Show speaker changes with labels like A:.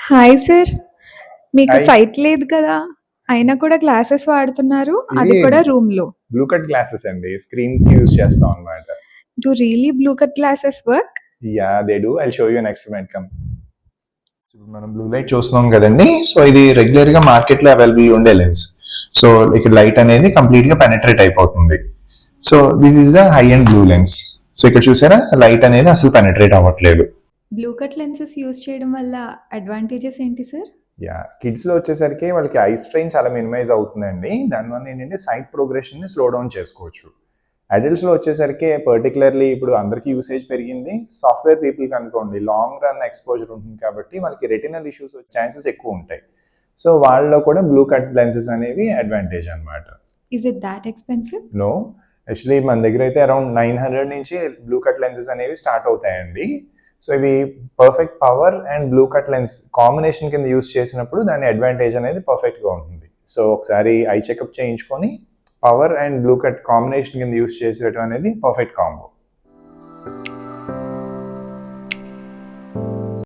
A: Hi sir. మీకు
B: hi.
A: Site లేదు కదా! అయినా కూడా గ్లాసెస్ వాడుతున్నారు. అది
B: ఇవి
A: కూడా రూమ్‌లో.
B: బ్లూ కట్ గ్లాసెస్ అండి. స్క్రీన్‌కి యూజ్ చేస్తాం అన్నమాట.
A: Do really blue cut glasses work?
B: Yeah! They do. I'll show you next when come. ఇప్పుడు మనం బ్లూ లైట్ చూస్తున్నాం కదండీ! సో, ఇది రెగ్యులర్‌గా మార్కెట్‌లో అవైలబుల్ ఉండే లెన్స్. సో, ఇక్కడ లైట్ అనేది కంప్లీట్‌గా పెనెట్రేట్ అయిపోతుంది. So, this is the high end blue lens. So, ఇక్కడ చూసారా లైట్ అనేది అసలు పెనెట్రేట్ అవ్వట్లేదు.
A: బ్లూ కట్ లెన్సెస్ యూజ్ చేయడం వల్ల అడ్వాంటేజెస్ ఏంటి సార్?
B: యాహ్! కిడ్స్‌లో వచ్చేసరికి వాళ్ళకి ఐ స్ట్రెయిన్ చాలా మినిమైజ్ అవుతుందండి. దానివల్ల ఏంటంటే సైట్ ప్రోగ్రెషన్‌ని స్లో డౌన్ చేసుకోవచ్చు. అడల్ట్స్‌లో వచ్చేసరికి పర్టిక్యులర్లీ ఇప్పుడు అందరికీ యూసేజ్ పెరిగింది. సాఫ్ట్‌వేర్ పీపుల్‌కి అనుకోండి లాంగ్ రన్ ఎక్స్‌పోజర్ ఉంటుంది కాబట్టి వాళ్ళకి రెటినల్ ఇష్యూస్ వచ్చే ఛాన్సెస్ ఎక్కువ ఉంటాయి. సో, వాళ్ళలో కూడా బ్లూ కట్ లెన్సెస్ అనేవి అడ్వాంటేజ్ అన్నమాట.
A: Is it that expensive?
B: No. Actually మన దగ్గర అయితే అరౌండ్ 900 నుంచి బ్లూ కట్ లెన్సెస్ అనేవి స్టార్ట్ అవుతాయండి. సో, ఇవి perfect power and blue cut lens combination కింద యూజ్ చేసినప్పుడు దాని అడ్వాంటేజ్ అనేది పర్ఫెక్ట్‌గా ఉంటుంది. సో, ఒకసారి ఐ చెకప్ చేయించుకొని power and blue cut combination కింద యూజ్ చేసేయడం అనేది పర్ఫెక్ట్ కాంబో.